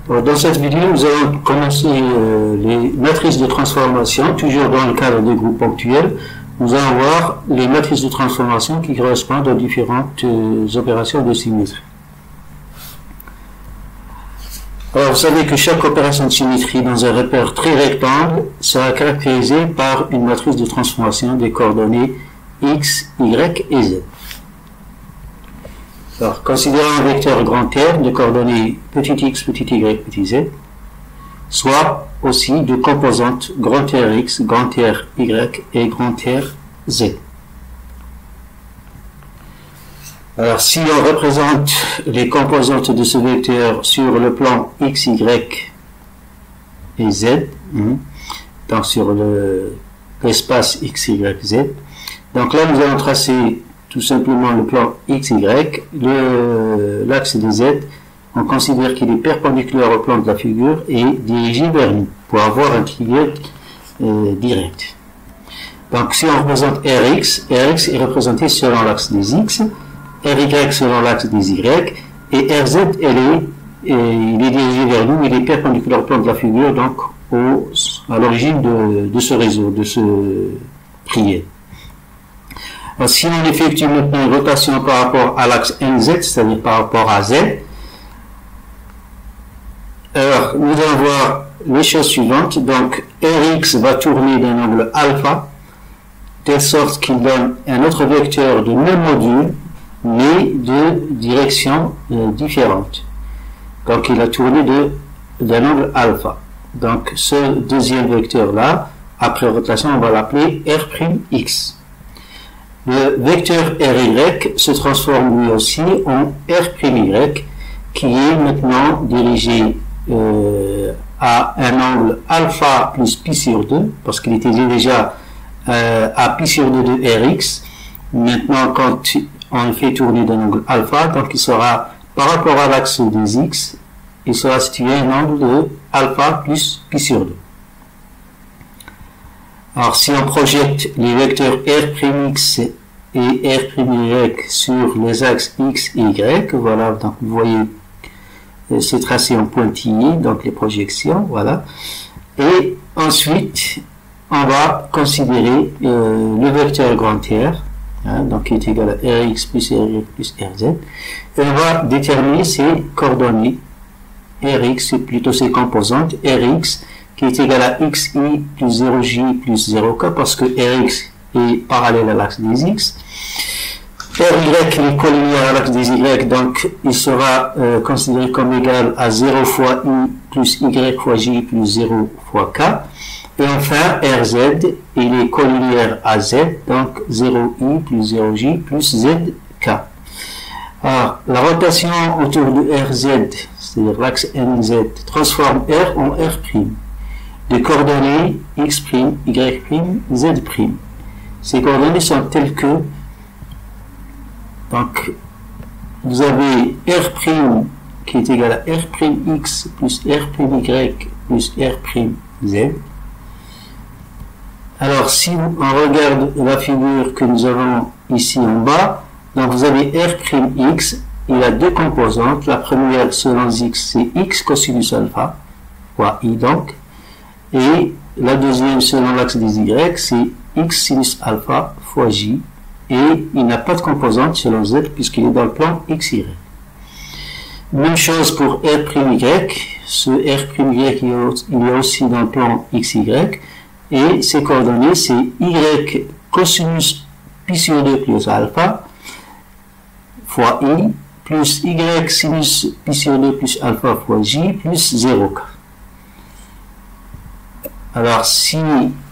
Alors, dans cette vidéo, nous allons commencer les matrices de transformation, toujours dans le cadre des groupes ponctuels. Nous allons voir les matrices de transformation qui correspondent aux différentes opérations de symétrie. Alors, vous savez que chaque opération de symétrie dans un repère très rectangle sera caractérisée par une matrice de transformation des coordonnées x, y et z. Alors, considérons un vecteur grand R de coordonnées petit x, petit y, petit z, soit aussi de composantes grand Rx, grand Ry et grand Rz. Alors, si on représente les composantes de ce vecteur sur le plan x, y et z, donc sur l'espace x, y, z, donc là nous allons tracer tout simplement le plan x, y, l'axe des z, on considère qu'il est perpendiculaire au plan de la figure et dirigé vers nous pour avoir un triangle direct. Donc si on représente Rx est représenté selon l'axe des x, Ry selon l'axe des y, et Rz il est dirigé vers nous, il est perpendiculaire au plan de la figure, donc à l'origine de ce réseau, de ce triangle. Alors, si on effectue maintenant une rotation par rapport à l'axe NZ, c'est-à-dire par rapport à Z, alors nous allons voir les choses suivantes. Donc Rx va tourner d'un angle alpha, de telle sorte qu'il donne un autre vecteur de même module, mais de direction différente. Donc il a tourné d'un angle alpha. Donc ce deuxième vecteur-là, après rotation, on va l'appeler R'X. Le vecteur Ry se transforme lui aussi en R'Y, qui est maintenant dirigé à un angle alpha plus pi sur 2, parce qu'il était déjà à pi sur 2 de Rx. Maintenant, quand on fait tourner d'un angle alpha, donc il sera par rapport à l'axe des x, il sera situé à un angle de alpha plus pi sur 2. Alors, si on projette les vecteurs R'X et R'Y sur les axes X et Y, voilà, donc vous voyez, c'est tracé en pointillé, donc les projections, voilà. Et ensuite, on va considérer le vecteur grand R, donc qui est égal à Rx plus Ry plus Rz, et on va déterminer ses coordonnées, Rx, plutôt ses composantes, Rx, qui est égal à xi plus 0j plus 0k, parce que Rx est parallèle à l'axe des x. Ry est collinéaire à l'axe des y, donc il sera considéré comme égal à 0 fois i plus y fois j plus 0 fois k. Et enfin, Rz, il est collinéaire à z, donc 0i plus 0j plus zk. Alors, la rotation autour de Rz, c'est-à-dire l'axe nz, transforme R en R'. Les coordonnées x', y', z'. Ces coordonnées sont telles que, donc, vous avez R' qui est égal à R'x plus R'y plus R'z. Alors, si on regarde la figure que nous avons ici en bas, donc vous avez R'x, il a deux composantes. La première, selon x, c'est x cosinus alpha, fois i donc. Et la deuxième, selon l'axe des y, c'est x sinus alpha fois j. Et il n'a pas de composante selon z, puisqu'il est dans le plan xy. Même chose pour R'y. Ce R'y, il est aussi dans le plan xy. Et ses coordonnées, c'est y cosinus pi sur 2 plus alpha fois i plus y sinus pi sur 2 plus alpha fois j plus 0k. Alors, si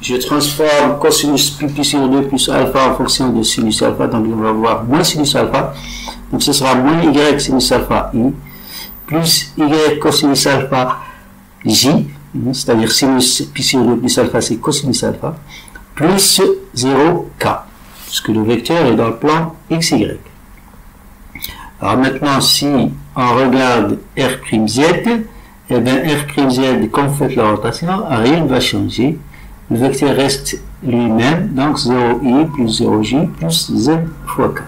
je transforme cosinus pi sur 2 plus alpha en fonction de sinus alpha, donc on va avoir moins sinus alpha, donc ce sera moins y sinus alpha i, plus y cosinus alpha j, c'est-à-dire sinus pi sur 2 plus alpha, c'est cosinus alpha, plus 0k, puisque le vecteur est dans le plan xy. Alors maintenant, si on regarde R'z, et bien R'z, quand vous faites la rotation, rien ne va changer. Le vecteur reste lui-même, donc 0i plus 0j plus z fois k.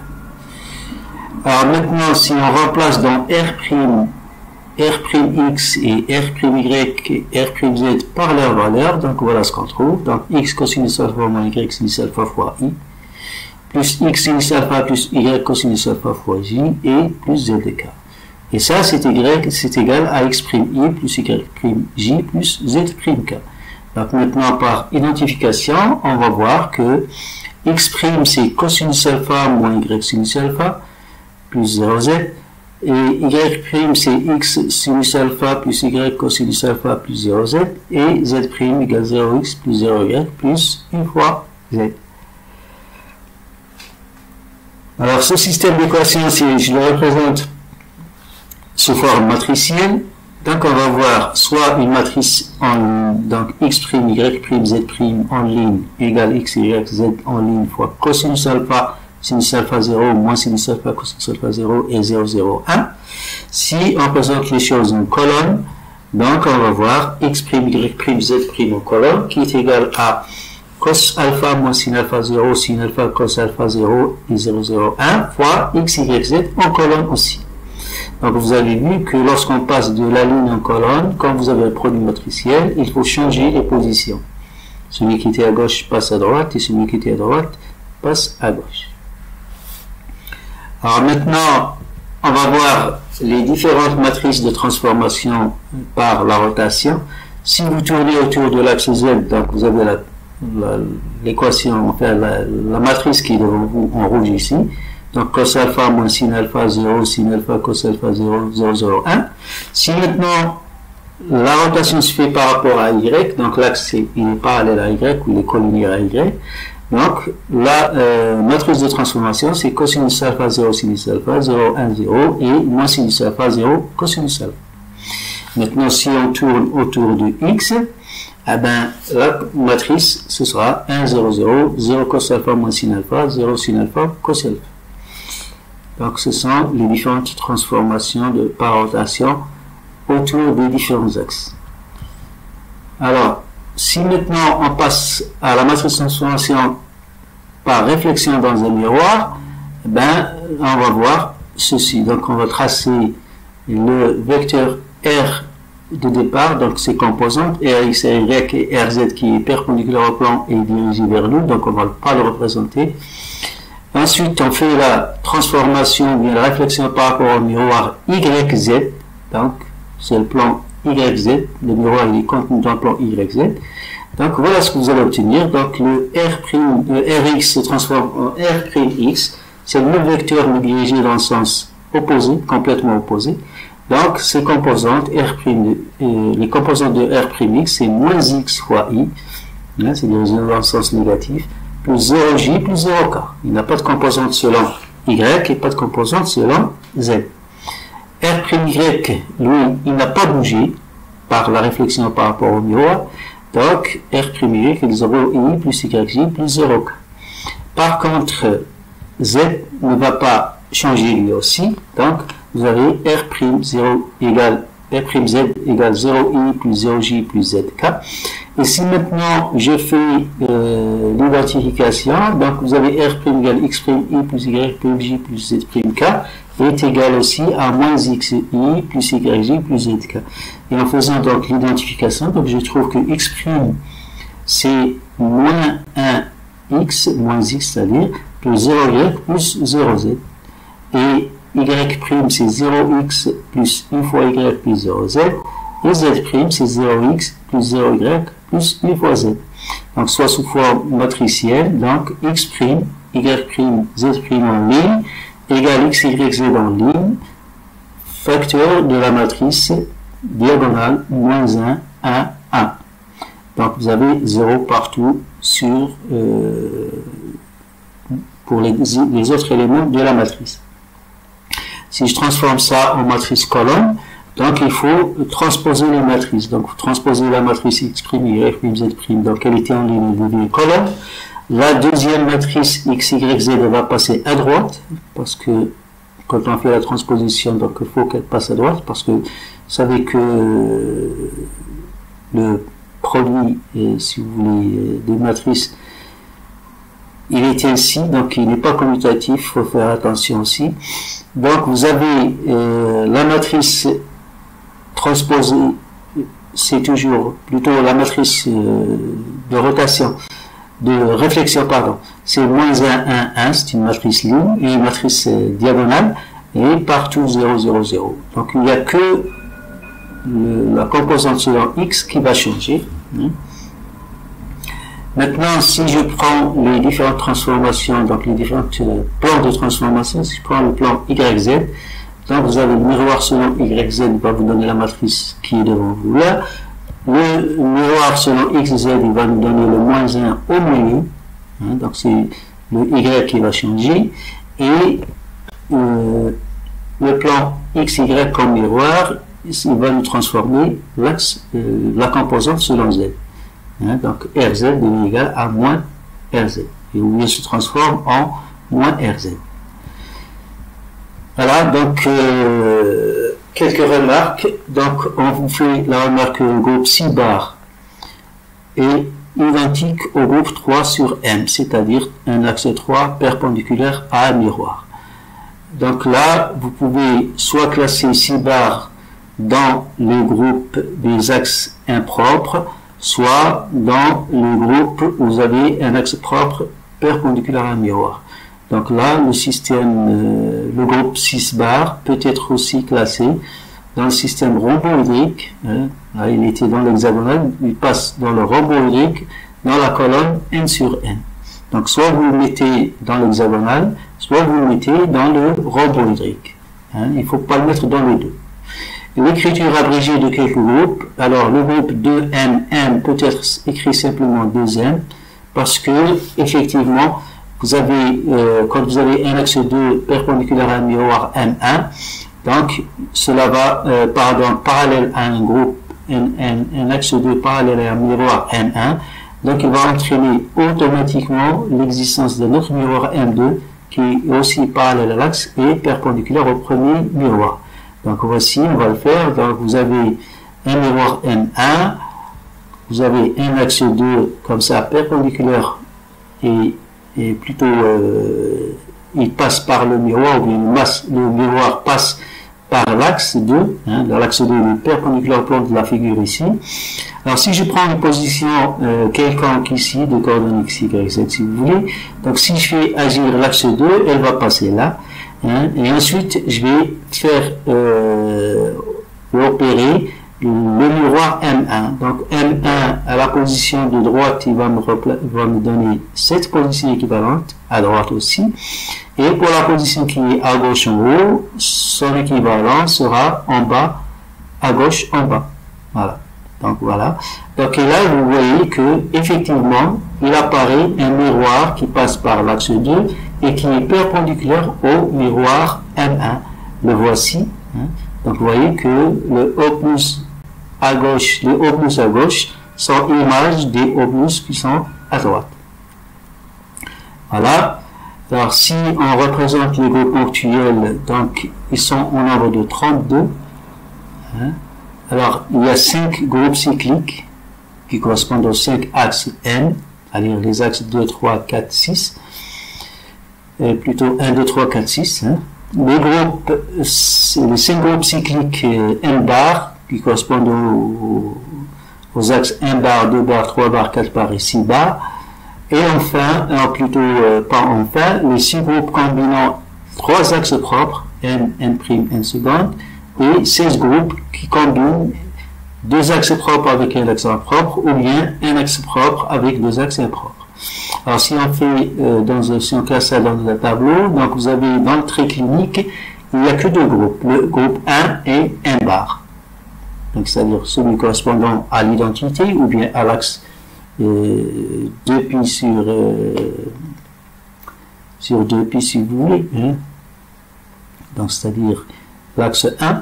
Alors maintenant, si on remplace dans R' R'X et R'Y et R'Z par leur valeur. Donc voilà ce qu'on trouve. Donc X cosinus alpha moins Y sinus alpha fois I, plus X sinus alpha plus Y cosinus alpha fois J et plus Z de K. Et ça, c'est égal à X' I plus Y' plus Z' K. Donc maintenant, par identification, on va voir que X' c'est cosinus alpha moins Y sinus alpha plus 0Z. Et Y' c'est X sinus alpha plus Y cosinus alpha plus 0Z. Et Z' égale 0X plus 0Y plus 1 fois Z. Alors ce système d'équations, si je le représente sous forme matricielle, donc on va voir soit une matrice en donc X', Y', Z' en ligne égale X, Y, Z en ligne fois cosinus alpha, sinus alpha 0, moins sinus alpha, cosinus alpha 0 et 0, 0, 1. Si on présente les choses en colonne, donc on va voir X', Y', Z' en colonne qui est égal à cos alpha moins sin alpha 0, sin alpha, cos alpha 0 et 0, 0, 1 fois X, Y, Z en colonne aussi. Donc vous avez vu que lorsqu'on passe de la ligne en colonne, quand vous avez un produit matriciel, il faut changer les positions. Celui qui était à gauche passe à droite et celui qui était à droite passe à gauche. Alors maintenant, on va voir les différentes matrices de transformation par la rotation. Si vous tournez autour de l'axe Z, donc vous avez l'équation, enfin la matrice qui est devant vous en rouge ici. Donc cos alpha moins sin alpha 0, sin alpha, cos alpha 0, 0, 0, 1. Si maintenant la rotation se fait par rapport à Y, donc l'axe il est parallèle à Y ou il est collinéaire à Y, donc la matrice de transformation c'est cosinus alpha 0, sinus alpha 0, 1, 0 et moins sinus alpha 0, cosinus alpha. Maintenant si on tourne autour de X, eh ben, la matrice ce sera 1, 0, 0, 0 cos alpha moins sin alpha, 0 sin alpha, cos alpha. Donc, ce sont les différentes transformations par rotation autour des différents axes. Alors, si maintenant on passe à la matrice de transformation par réflexion dans un miroir, ben, on va voir ceci. Donc, on va tracer le vecteur R de départ, donc ses composantes, Rx, Y et Rz qui est perpendiculaire au plan et dirigé vers nous, donc on ne va pas le représenter. Ensuite, on fait la transformation, bien la réflexion par rapport au miroir YZ. Donc, c'est le plan YZ. Le miroir il est contenu dans le plan YZ. Donc, voilà ce que vous allez obtenir. Donc, le Rx se transforme en R'X. C'est le même vecteur mais dirigé dans le sens opposé, complètement opposé. Donc, ces composantes, les composantes de R'X, c'est moins X fois I. Hein, c'est dirigé dans le sens négatif. Plus 0J plus 0K. Il n'a pas de composante selon Y et pas de composante selon Z. R'Y, lui, il n'a pas bougé par la réflexion par rapport au miroir. Donc, R'Y est 0I plus YJ plus 0K. Par contre, Z ne va pas changer lui aussi. Donc, vous avez R'0 égale R'Z égale 0I plus 0J plus ZK. Et si maintenant je fais l'identification, donc vous avez R' égale X' I plus Y' plus Z'K est égal aussi à moins XI plus YJ plus ZK. Et en faisant donc l'identification, donc je trouve que X' c'est moins 1X, moins X, c'est-à-dire plus 0Y plus 0Z. Et Y' c'est 0x plus 1 fois Y plus 0Z. Et Z' c'est 0x plus 0Y plus 1 fois Z. Donc soit sous forme matricielle, donc X', Y', Z' en ligne, égale X, Y, Z en ligne, facteur de la matrice diagonale moins 1, 1, 1. Donc vous avez 0 partout sur, pour les autres éléments de la matrice. Si je transforme ça en matrice colonne, donc il faut transposer les matrices. Donc vous transposez la matrice X', Y', Z', donc elle était en ligne, elle devient colonne. La deuxième matrice X, Y, Z va passer à droite, parce que quand on fait la transposition, donc il faut qu'elle passe à droite, parce que vous savez que le produit, si vous voulez, des matrices, il est ainsi, donc il n'est pas commutatif, il faut faire attention aussi. Donc vous avez la matrice transposée, c'est toujours plutôt la matrice de rotation, de réflexion, pardon. C'est moins 1, 1, 1, c'est une matrice ligne et une matrice diagonale, et partout 0, 0, 0. Donc il n'y a que la composante selon x qui va changer. Maintenant, si je prends les différentes transformations, donc les différents plans de transformation, si je prends le plan YZ, donc vous avez le miroir selon YZ va vous donner la matrice qui est devant vous là. Le miroir selon XZ il va nous donner le moins 1 au milieu. Donc c'est le Y qui va changer. Et le plan XY comme miroir, il va nous transformer l'axe, la composante selon Z. Donc RZ est égal à moins RZ. Et où il se transforme en moins RZ. Voilà, donc quelques remarques. Donc on vous fait la remarque que le groupe 6 bar est identique au groupe 3 sur M, c'est-à-dire un axe 3 perpendiculaire à un miroir. Donc là, vous pouvez soit classer 6 bar dans le groupe des axes impropres, soit dans le groupe où vous avez un axe propre perpendiculaire à un miroir. Donc là, le système, le groupe 6 bar peut être aussi classé dans le système rhomboédrique. Là, il était dans l'hexagonal, il passe dans le rhomboédrique, dans la colonne n sur n. Donc soit vous le mettez dans l'hexagonal, soit vous le mettez dans le rhomboédrique. Il ne faut pas le mettre dans les deux. L'écriture abrégée de quelques groupes. Alors le groupe 2M peut être écrit simplement 2M parce que effectivement vous avez quand vous avez un axe 2 perpendiculaire à un miroir M1, donc cela va parallèle à un groupe un axe 2 parallèle à un miroir M1, donc il va entraîner automatiquement l'existence d'un autre miroir M2 qui est aussi parallèle à l'axe et perpendiculaire au premier miroir. Donc voici, on va le faire. Donc vous avez un miroir M1, vous avez un axe 2 comme ça perpendiculaire et plutôt il passe par le miroir, ou bien le miroir passe par l'axe 2, l'axe 2 est perpendiculaire au plan de la figure ici. Alors si je prends une position quelconque ici, de coordonnées x, y, z si vous voulez, donc si je fais agir l'axe 2, elle va passer là. Et ensuite, je vais faire opérer le miroir M1. Donc M1 à la position de droite, il va me donner cette position équivalente, à droite aussi. Et pour la position qui est à gauche en haut, son équivalent sera en bas, à gauche en bas. Voilà. Donc voilà. Donc là, vous voyez que effectivement, il apparaît un miroir qui passe par l'axe 2 et qui est perpendiculaire au miroir M1. Le voici. Donc vous voyez que le obus à gauche, les obus à gauche sont images des obus qui sont à droite. Voilà. Alors si on représente les groupes ponctuels, donc ils sont au nombre de 32. Alors il y a 5 groupes cycliques qui correspondent aux 5 axes N, c'est-à-dire les axes 2, 3, 4, 6. Plutôt 1, 2, 3, 4, 6. Les groupes, les 5 groupes cycliques N bar qui correspondent aux axes 1 bar, 2 bar, 3 bar, 4 bar et 6 bar. Et enfin, pas enfin, les 6 groupes combinant 3 axes propres, N, N', N seconde, et 16 groupes qui combinent 2 axes propres avec un axe impropre ou bien un axe propre avec 2 axes impropres. Alors si on fait si on classe ça dans le tableau, donc vous avez dans le trait clinique, il n'y a que 2 groupes, le groupe 1 et 1 bar. Donc c'est-à-dire celui correspondant à l'identité ou bien à l'axe 2 pi sur 2 pi si vous voulez. Donc c'est-à-dire l'axe 1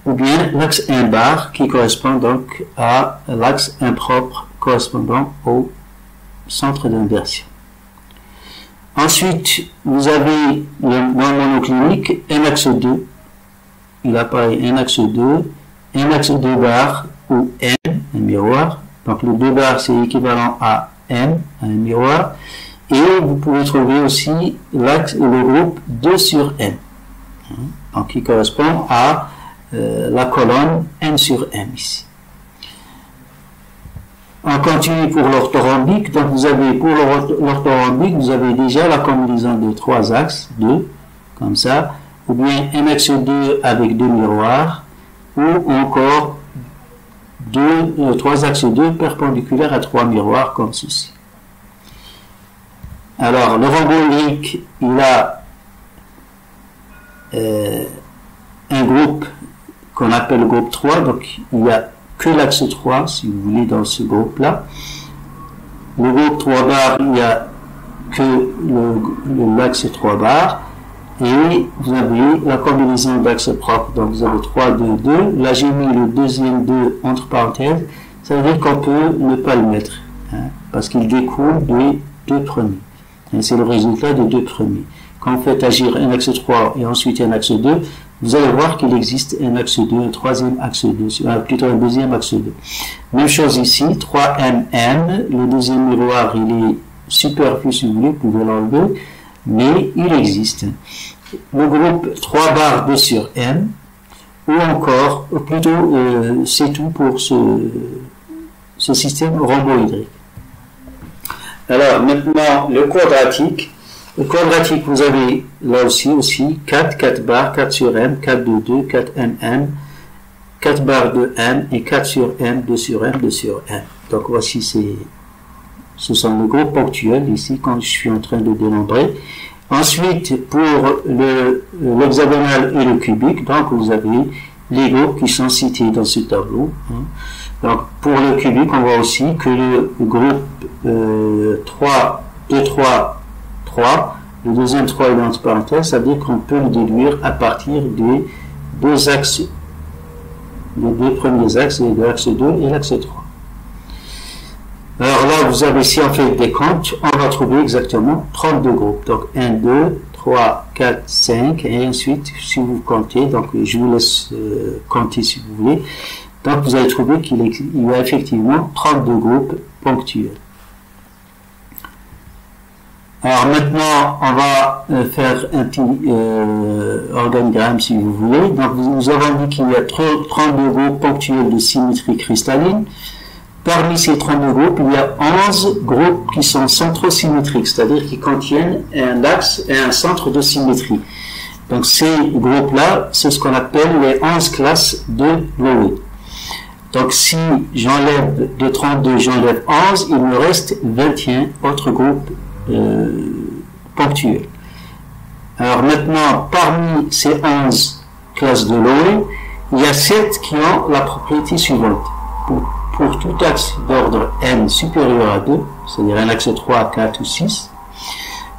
ou bien l'axe 1 bar qui correspond donc à l'axe impropre correspondant au centre d'inversion. Ensuite, vous avez dans le monoclinique un axe 2. Il apparaît un axe 2, un axe 2 bar ou N, un miroir. Donc le 2 bar c'est équivalent à N, un miroir. Et vous pouvez trouver aussi le groupe 2 sur N. Donc qui correspond à la colonne n sur m ici. On continue pour l'orthorhombique. Donc vous avez pour l'orthorhombique, vous avez déjà la combinaison de 3 axes, 2, comme ça, ou bien un axe 2 avec 2 miroirs, ou encore 3 axes 2 perpendiculaires à 3 miroirs, comme ceci. Alors, le rhomboïdrique, il a un groupe qu'on appelle le groupe 3, donc il n'y a que l'axe 3, si vous voulez, dans ce groupe-là. Le groupe 3 barres, il n'y a que l'axe 3 barres, et vous avez la combinaison d'axes propres, donc vous avez 3, 2, 2. Là, j'ai mis le deuxième 2 entre parenthèses, ça veut dire qu'on peut ne pas le mettre, hein, parce qu'il découle des 2 premiers. C'est le résultat des 2 premiers. Quand vous faites agir un axe 3 et ensuite un axe 2, vous allez voir qu'il existe un axe 2, un troisième axe 2, plutôt un deuxième axe 2. Même chose ici, 3mm, le deuxième miroir, il est superflu si vous voulez, vous pouvez l'enlever, mais il existe. Le groupe 3 barres 2 sur m, ou encore, plutôt, c'est tout pour ce système rhomboïdrique. Alors, maintenant, le quadratique. Le quadratique, vous avez là aussi 4 barres, 4 sur m, 4 de 2, 4 mm, 4 barres de m et 4 sur m, 2 sur m, 2 sur m. Donc voici, ce sont les groupes ponctuels ici quand je suis en train de dénombrer. Ensuite, pour l'hexagonal et le cubique, donc vous avez les groupes qui sont cités dans ce tableau. Donc pour le cubique, on voit aussi que le groupe 3, 2, 3, 3, le deuxième 3 est entre parenthèses, ça veut dire qu'on peut le déduire à partir des 2 axes, les 2 premiers axes, l'axe 2 et l'axe 3. Alors là, vous avez, si on fait des comptes, on va trouver exactement 32 groupes. Donc 1, 2, 3, 4, 5, et ensuite, si vous comptez, donc je vous laisse compter si vous voulez, donc vous allez trouver qu'il y a effectivement 32 groupes ponctuels. Alors maintenant, on va faire un petit organigramme si vous voulez. Donc nous avons dit qu'il y a 32 groupes ponctuels de symétrie cristalline. Parmi ces 32 groupes, il y a 11 groupes qui sont centrosymétriques, c'est-à-dire qui contiennent un axe et un centre de symétrie. Donc ces groupes-là, c'est ce qu'on appelle les 11 classes de Lowe. Donc si j'enlève de 32, j'enlève 11, il me reste 21 autres groupes ponctuels. Alors maintenant, parmi ces 11 classes de Lowe, il y a 7 qui ont la propriété suivante. Pour tout axe d'ordre n supérieur à 2, c'est-à-dire un axe 3, 4 ou 6,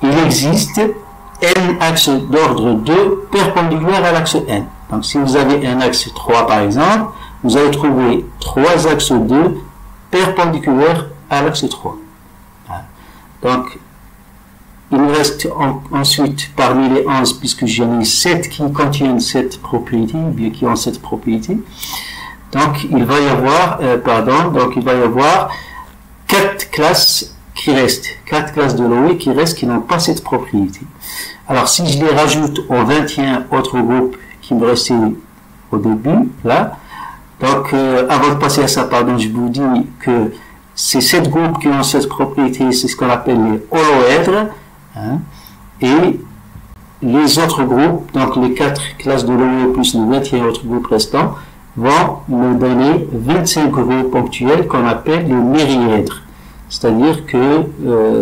il existe n axes d'ordre 2 perpendiculaires à l'axe n. Donc si vous avez un axe 3 par exemple, vous allez trouver 3 axes 2 perpendiculaires à l'axe 3. Donc il me reste ensuite parmi les 11, puisque j'en ai 7 qui contiennent cette propriété, bien qui ont cette propriété. Donc il va y avoir, donc il va y avoir 4 classes qui restent, 4 classes de Lowe qui restent, qui n'ont pas cette propriété. Alors si je les rajoute aux 21 autres groupes qui me restaient au début, là, donc avant de passer à ça, je vous dis que ces 7 groupes qui ont cette propriété, c'est ce qu'on appelle les holoèdres, hein, et les autres groupes, donc les 4 classes de Lowe plus les 21 autres groupes restants, vont me donner 25 groupes ponctuels qu'on appelle les myrièdres. C'est-à-dire que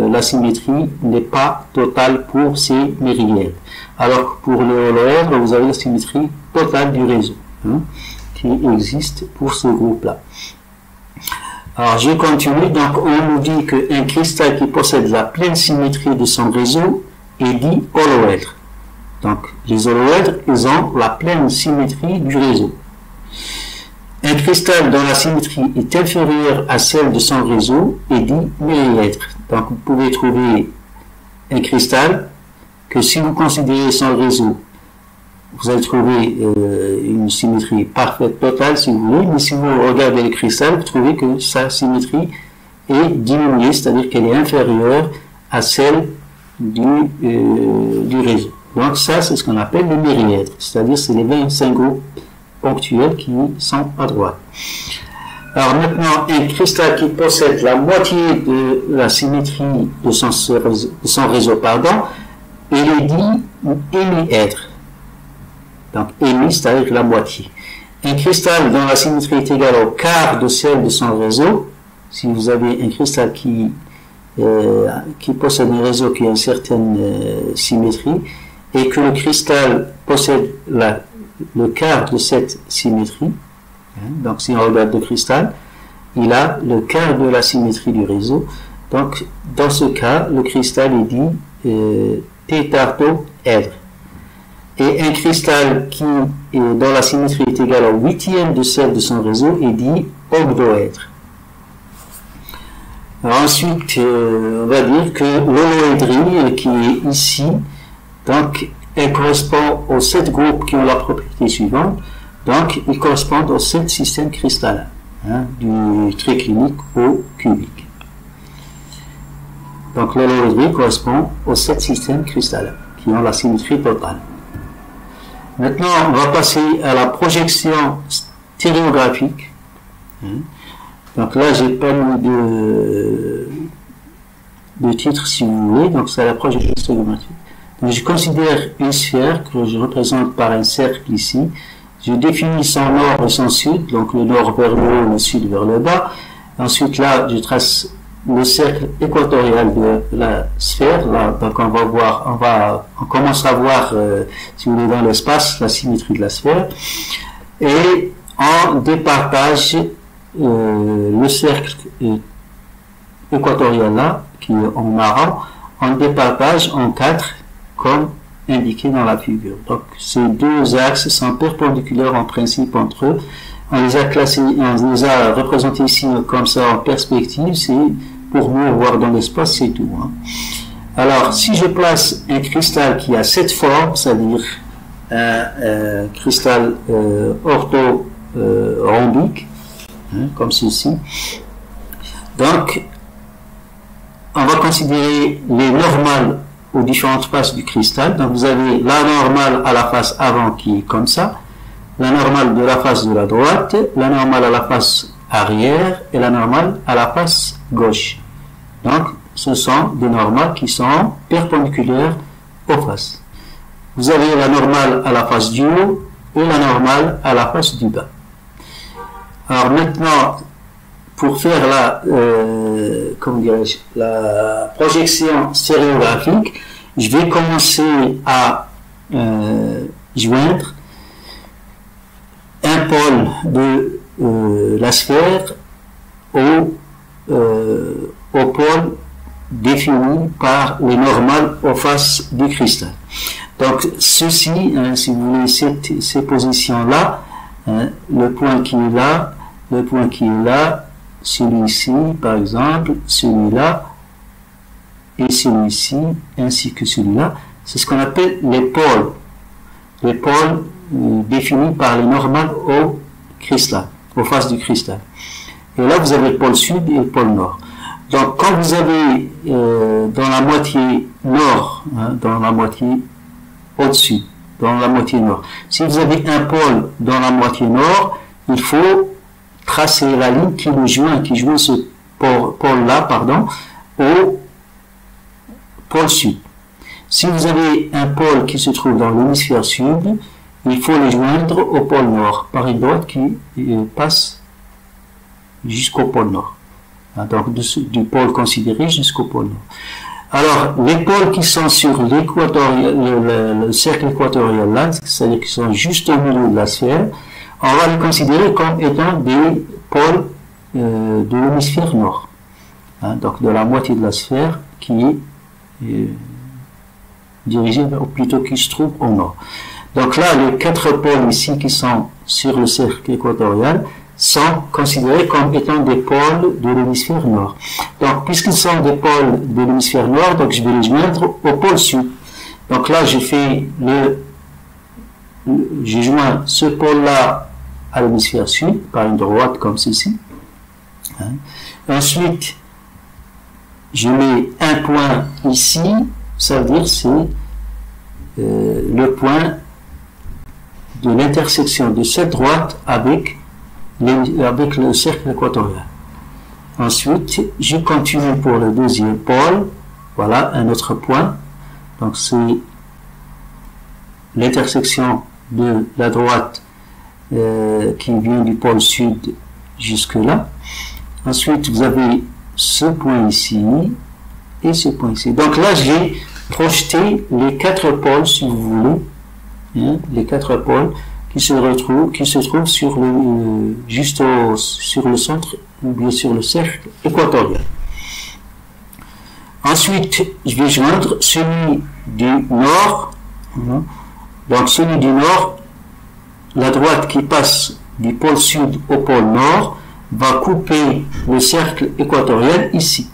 la symétrie n'est pas totale pour ces myrièdres. Alors que pour le holoèdre, vous avez la symétrie totale du réseau, hein, qui existe pour ce groupe-là. Alors je continue, donc on nous dit qu'un cristal qui possède la pleine symétrie de son réseau est dit holoèdre. Donc les holoèdres, ils ont la pleine symétrie du réseau. Un cristal dont la symétrie est inférieure à celle de son réseau est dit myrièdre. Donc vous pouvez trouver un cristal que si vous considérez son réseau, vous allez trouver une symétrie parfaite, totale si vous voulez, mais si vous regardez le cristal, vous trouvez que sa symétrie est diminuée, c'est-à-dire qu'elle est inférieure à celle du réseau. Donc ça, c'est ce qu'on appelle le myrièdre, c'est-à-dire c'est les 25 groupes ponctuels qui sont à droite. Alors maintenant, un cristal qui possède la moitié de la symétrie de son réseau, il est dit hémièdre. Donc hémi, c'est-à-dire la moitié. Un cristal dont la symétrie est égale au quart de celle de son réseau, si vous avez un cristal qui possède un réseau qui a une certaine symétrie, et que le cristal possède le quart de cette symétrie, donc si on regarde le cristal, il a le quart de la symétrie du réseau. Donc dans ce cas, le cristal est dit tétratoèdre. Et un cristal dont la symétrie est égale au huitième de celle de son réseau est dit ogdoèdre. Ensuite, on va dire que l'holoédrie qui est ici, donc elle correspond aux 7 groupes qui ont la propriété suivante. Donc, ils correspondent aux 7 systèmes cristallins, du triclinique au cubique. Donc, l'holoédrie correspond aux 7 systèmes cristallins qui ont la symétrie totale. Maintenant, on va passer à la projection stéréographique. Donc là, j'ai pas mis de titre si vous voulez. Donc, c'est la projection stéréographique. Donc, je considère une sphère que je représente par un cercle ici. Je définis son nord et son sud, donc le nord vers le haut, le sud vers le bas. Ensuite, là, je trace le cercle équatorial de la sphère. Là, donc, on commence à voir, si vous voulez, dans l'espace, la symétrie de la sphère. Et on départage le cercle équatorial là, qui est en marron, on départage en 4, comme indiqué dans la figure. Donc, ces deux axes sont perpendiculaires en principe entre eux. On les a classés, on les a représentés ici comme ça en perspective, c'est pour mieux voir dans l'espace, c'est tout. Alors, si je place un cristal qui a cette forme, c'est-à-dire un cristal orthorhombique, comme ceci, donc, on va considérer les normales aux différentes faces du cristal. Donc, vous avez la normale à la face avant qui est comme ça, la normale de la face de la droite, la normale à la face arrière et la normale à la face gauche. Donc, ce sont des normales qui sont perpendiculaires aux faces. Vous avez la normale à la face du haut et la normale à la face du bas. Alors maintenant, pour faire la projection stéréographique, je vais commencer à joindre un pôle de la sphère au pôle défini par les normales aux faces du cristal. Donc ceci, si vous voulez, ces positions-là, le point qui est là, le point qui est là, celui-ci par exemple, celui-là et celui-ci, ainsi que celui-là, c'est ce qu'on appelle les pôles définis par les normales au cristal, aux faces du cristal. Et là vous avez le pôle sud et le pôle nord. Donc quand vous avez dans la moitié nord, dans la moitié au-dessus, dans la moitié nord, si vous avez un pôle dans la moitié nord, il faut tracer la ligne qui joint ce pôle-là, au pôle sud. Si vous avez un pôle qui se trouve dans l'hémisphère sud, il faut les joindre au pôle nord par une droite qui passe jusqu'au pôle nord. Donc du pôle considéré jusqu'au pôle nord. Alors, les pôles qui sont sur le cercle équatorial là, c'est-à-dire qui sont juste au milieu de la sphère, on va les considérer comme étant des pôles de l'hémisphère nord. Donc de la moitié de la sphère qui est dirigée, ou plutôt qui se trouve au nord. Donc là, les 4 pôles ici qui sont sur le cercle équatorial sont considérés comme étant des pôles de l'hémisphère nord. Donc, puisqu'ils sont des pôles de l'hémisphère nord, donc je vais les joindre au pôle sud. Donc là, j'ai joint ce pôle-là à l'hémisphère sud par une droite comme ceci. Ensuite, je mets un point ici, ça veut dire c'est le point de l'intersection de cette droite avec le cercle équatorial. Ensuite, je continue pour le deuxième pôle. Voilà un autre point. Donc c'est l'intersection de la droite qui vient du pôle sud jusque là. Ensuite, vous avez ce point ici et ce point ici. Donc là, j'ai projeté les 4 pôles, si vous voulez, hein, les 4 pôles qui se trouvent sur sur le centre ou bien sur le cercle équatorial. Ensuite, je vais joindre celui du nord. Donc celui du nord, la droite qui passe du pôle sud au pôle nord va couper le cercle équatorial ici.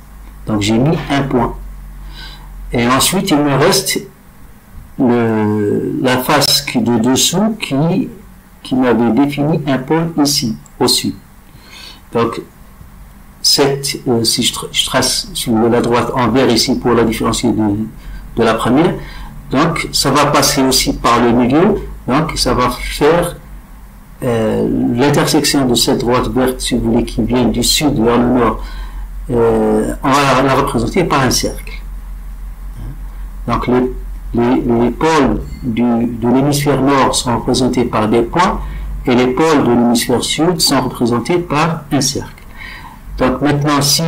Donc j'ai mis un point. Et ensuite, il me reste la face de dessous qui m'avait défini un pôle ici, au sud. Donc, si je trace sur la droite en vert ici pour la différencier de la première, donc ça va passer aussi par le milieu, donc ça va faire l'intersection de cette droite verte, si vous voulez, qui vient du sud vers le nord, on va la représenter par un cercle. Donc les pôles de l'hémisphère nord sont représentés par des points et les pôles de l'hémisphère sud sont représentés par un cercle. Donc maintenant, si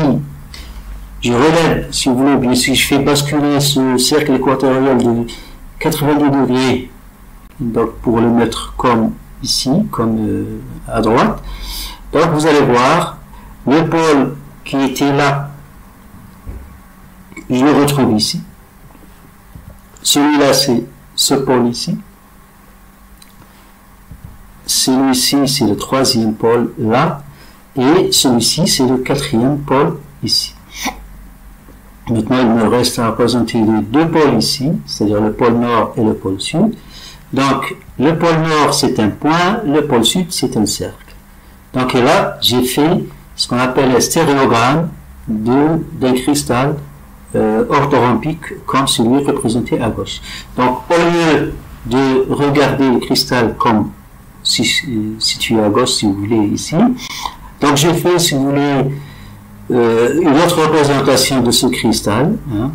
je relève, si vous voulez, bien si je fais basculer ce cercle équatorial de 90 degrés, donc pour le mettre comme ici, comme à droite, donc vous allez voir le pôle qui était là, je le retrouve ici. Celui-là, c'est ce pôle ici. Celui-ci, c'est le troisième pôle là. Et celui-ci, c'est le quatrième pôle ici. Maintenant, il me reste à représenter les 2 pôles ici, c'est-à-dire le pôle nord et le pôle sud. Donc, le pôle nord, c'est un point, le pôle sud, c'est un cercle. Donc, et là, j'ai fait ce qu'on appelle un stéréogramme d'un cristal orthorhombique comme celui représenté à gauche. Donc, au lieu de regarder le cristal comme situé à gauche, si vous voulez, ici, donc j'ai fait, si vous voulez, une autre représentation de ce cristal, hein,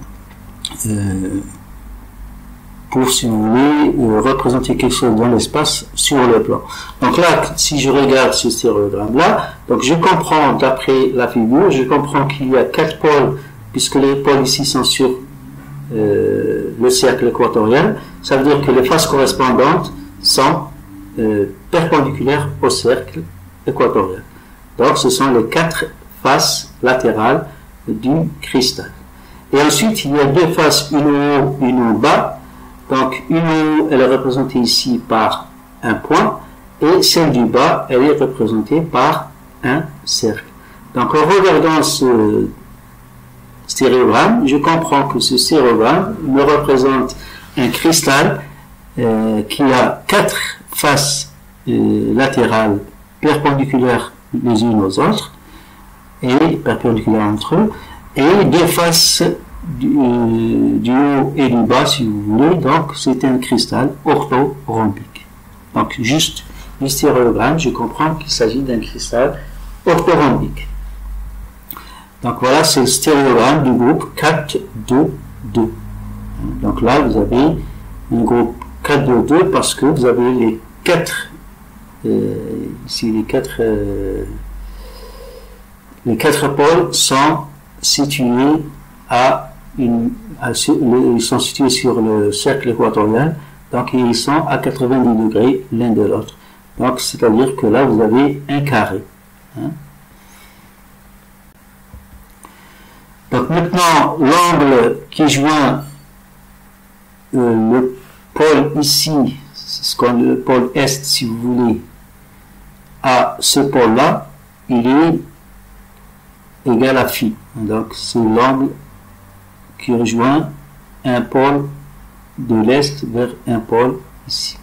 pour, si vous voulez, représenter quelque chose dans l'espace sur le plan. Donc là, si je regarde ce stéréogramme-là, donc je comprends, d'après la figure, je comprends qu'il y a 4 pôles, puisque les pôles ici sont sur le cercle équatorial. Ça veut dire que les faces correspondantes sont perpendiculaires au cercle équatorial. Donc ce sont les 4 faces latérales du cristal. Et ensuite, il y a 2 faces, une au haut, une au bas. Donc une au haut, elle est représentée ici par un point, et celle du bas, elle est représentée par un cercle. Donc en regardant ce stéréogramme, je comprends que ce stéréogramme me représente un cristal qui a 4 faces latérales perpendiculaires les unes aux autres et perpendiculaires entre eux, et 2 faces du haut et du bas, si vous voulez. Donc c'est un cristal orthorhombique. Donc juste du stéréogramme, je comprends qu'il s'agit d'un cristal orthorhombique. Donc voilà, c'est le stéréogramme du groupe 4, 2, 2. Donc là, vous avez un groupe 4, 2, 2 parce que vous avez les 4, ici les 4 pôles sont situés ils sont situés sur le cercle équatorial, donc ils sont à 90 degrés l'un de l'autre. Donc c'est-à-dire que là, vous avez un carré. Hein. Donc maintenant, l'angle qui joint le pôle ici, le pôle est, si vous voulez, à ce pôle-là, il est égal à phi. Donc c'est l'angle qui rejoint un pôle de l'est vers un pôle ici.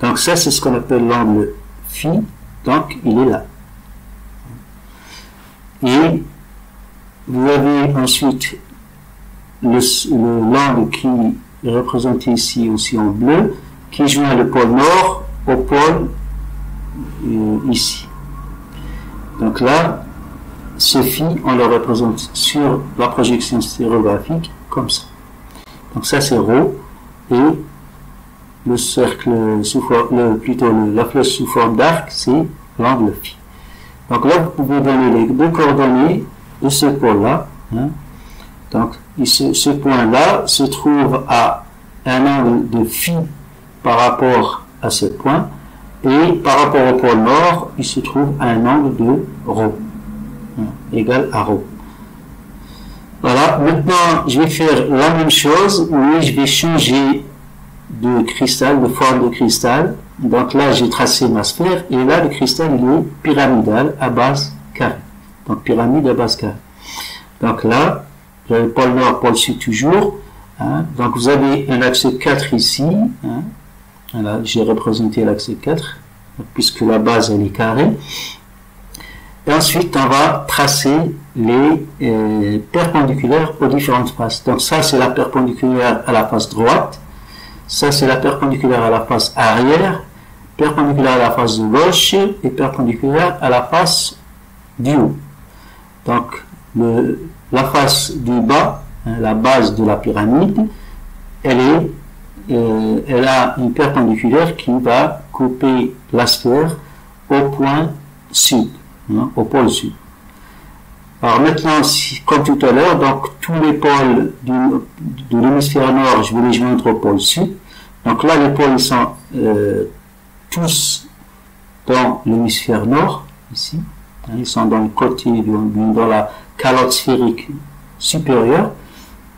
Donc ça, c'est ce qu'on appelle l'angle phi. Donc il est là. Et vous avez ensuite l'angle qui est représenté ici aussi en bleu. qui joint le pôle nord au pôle ici. Donc là, ce phi, on le représente sur la projection stéréographique comme ça. Donc ça c'est ρ, et le cercle la flèche sous forme d'arc, c'est l'angle phi. Donc là, vous pouvez donner les deux coordonnées de ce pôle-là. Hein. Donc ce point-là se trouve à un angle de phi par rapport à ce point, et par rapport au pôle nord, il se trouve à un angle de ρ, hein, égal à ρ. Voilà, maintenant je vais faire la même chose, mais je vais changer de cristal, de forme de cristal. Donc là j'ai tracé ma sphère, et là le cristal il est pyramidal à base carrée. Donc pyramide à base carrée. Donc là, vous avez pôle nord, pôle sud toujours. Hein. Donc vous avez un axe 4 ici. Hein. Voilà, j'ai représenté l'axe 4, puisque la base elle est carrée. Et ensuite, on va tracer les perpendiculaires aux différentes faces. Donc ça, c'est la perpendiculaire à la face droite. Ça, c'est la perpendiculaire à la face arrière, perpendiculaire à la face de gauche et perpendiculaire à la face du haut. Donc, la face du bas, hein, la base de la pyramide, elle a une perpendiculaire qui va couper la sphère au point sud, hein, au pôle sud. Alors maintenant, comme tout à l'heure, donc tous les pôles de l'hémisphère nord, je vais les joindre au pôle sud. Donc là, les pôles sont tous dans l'hémisphère nord, ici. Hein, ils sont dans le côté, dans la calotte sphérique supérieure.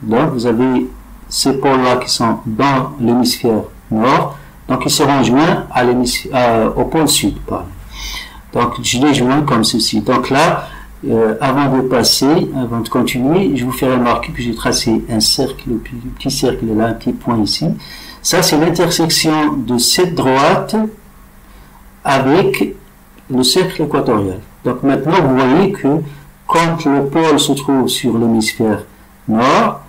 Donc vous avez ces pôles-là qui sont dans l'hémisphère nord. Donc ils seront joints au pôle sud. Pardon. Donc je les joins comme ceci. Donc là, avant de continuer, je vous fais remarquer que j'ai tracé un cercle, le petit cercle là, un petit point ici. Ça, c'est l'intersection de cette droite avec le cercle équatorial. Donc maintenant, vous voyez que quand le pôle se trouve sur l'hémisphère nord,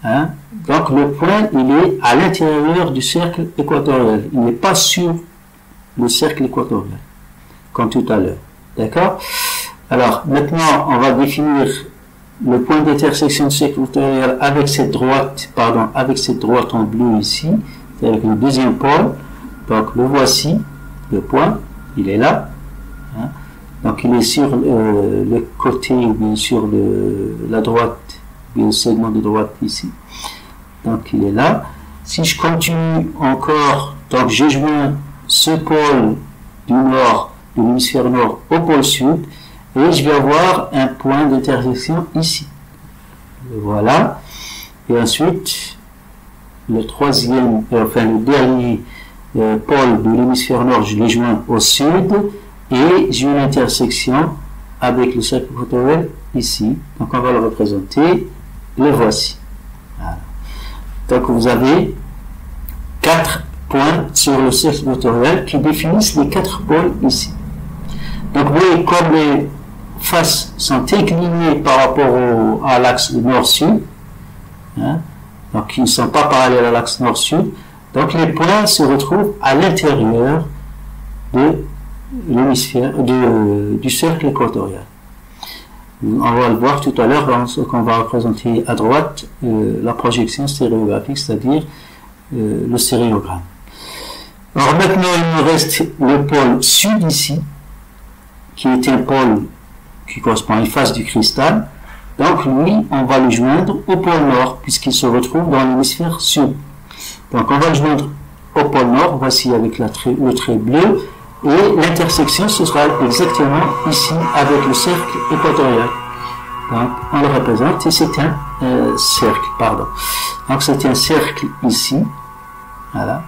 hein, donc le point, il est à l'intérieur du cercle équatorial. Il n'est pas sur le cercle équatorial, comme tout à l'heure. D'accord ? Alors, maintenant, on va définir le point d'intersection du cercle équatorial avec cette droite en bleu ici, avec le deuxième pôle. Donc, le voici, le point, il est là. Hein. Donc, il est sur le côté, ou bien sur la droite, ou bien le segment de droite ici. Donc, il est là. Si je continue encore, donc j'ai joint ce pôle du nord, de l'hémisphère nord, au pôle sud, et je vais avoir un point d'intersection ici. Voilà. Et ensuite, le dernier pôle de l'hémisphère nord, je l'ai joint au sud, et j'ai une intersection avec le cercle équatorial ici. Donc on va le représenter. Le voici. Voilà. Donc vous avez 4 points sur le cercle équatorial qui définissent les 4 pôles ici. Donc vous voyez comme les faces sont inclinées par rapport à l'axe nord-sud, hein, donc ils ne sont pas parallèles à l'axe nord-sud, donc les points se retrouvent à l'intérieur de l'hémisphère du cercle équatorial. On va le voir tout à l'heure dans ce qu'on va représenter à droite, la projection stéréographique, c'est-à-dire le stéréogramme. Alors maintenant il nous reste le pôle sud ici, qui est un pôle qui correspond à une face du cristal. Donc lui, on va le joindre au pôle nord, puisqu'il se retrouve dans l'hémisphère sud. Donc on va le joindre au pôle nord, voici avec le trait bleu, et l'intersection, ce sera exactement ici, avec le cercle équatorial. Donc on le représente, et c'est un cercle, pardon. Donc c'est un cercle ici, voilà.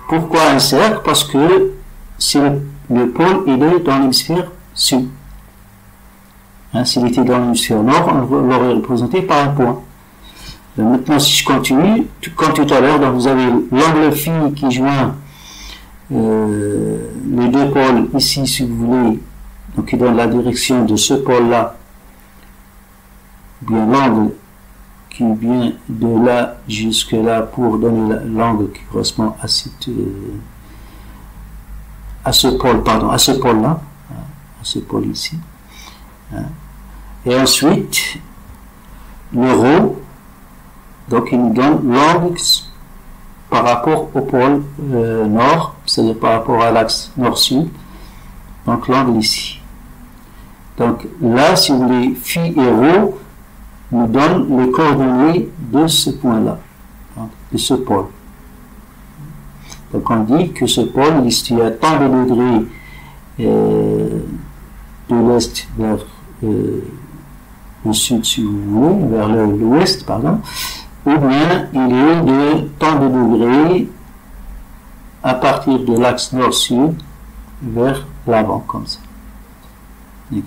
Pourquoi un cercle? Parce que c'est le pôle, il est dans l'hémisphère sud. Hein, s'il était dans l'hémisphère nord, on l'aurait représenté par un point. Maintenant, si je continue, comme tout à l'heure, vous avez l'angle phi qui joint les deux pôles ici, si vous voulez, donc qui donne la direction de ce pôle-là, bien l'angle qui vient de là jusque là pour donner l'angle qui correspond à ce pôle, pardon, à ce pôle-là, à ce pôle ici. Et ensuite, le ρ, donc il nous donne l'angle par rapport au pôle nord, c'est-à-dire par rapport à l'axe nord-sud, donc l'angle ici. Donc là, si vous voulez, phi et ρ nous donnent les coordonnées de ce point-là, de ce pôle. Donc on dit que ce pôle, il y a tant de degrés de l'est vers le sud, si vous voulez, vers l'ouest, pardon, ou bien il est de tant de degrés à partir de l'axe nord-sud vers l'avant, comme ça. Donc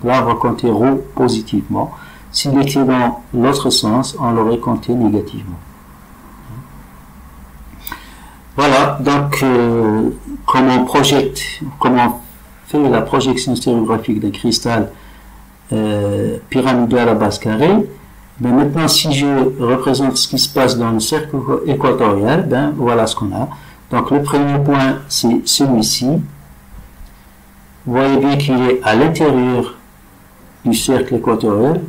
là, on va compter ρ positivement. S'il était dans l'autre sens, on l'aurait compté négativement. Voilà, donc comment on fait la projection stéréographique d'un cristal pyramidal à base carrée. Mais maintenant, si je représente ce qui se passe dans le cercle équatorial, ben voilà ce qu'on a. Donc le premier point, c'est celui-ci. Vous voyez bien qu'il est à l'intérieur du cercle équatorial.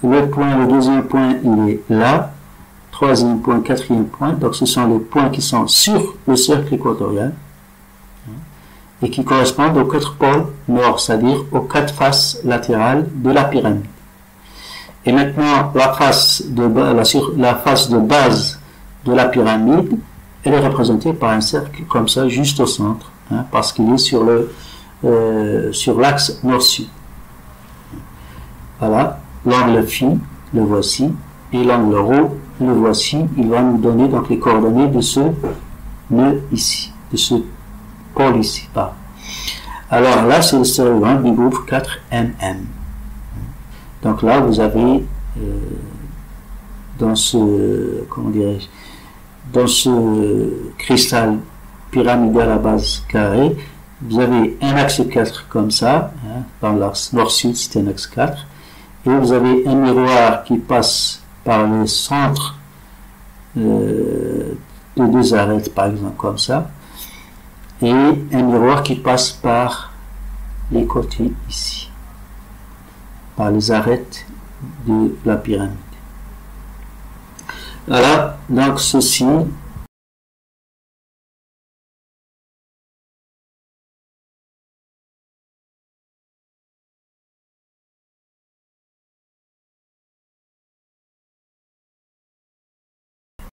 Le deuxième point, il est là. Troisième point, quatrième point. Donc ce sont les points qui sont sur le cercle équatorial et qui correspondent aux 4 pôles nord, c'est-à-dire aux 4 faces latérales de la pyramide. Et maintenant, la face de base de la pyramide, elle est représentée par un cercle comme ça, juste au centre, parce qu'il est sur l'axe nord-sud. Voilà, l'angle phi, le voici, et l'angle ρ, le voici. Il va nous donner donc les coordonnées de ce nœud ici, de ce pôle ici. Alors là, c'est le stéréogramme du groupe 4MM. Donc là, vous avez dans ce cristal pyramidal à base carrée, vous avez un axe 4 comme ça, dans l'axe nord-sud, c'est un axe 4, et vous avez un miroir qui passe par le centre de 2 arêtes, par exemple, comme ça, et un miroir qui passe par les côtés ici, par les arêtes de la pyramide. Voilà, donc ceci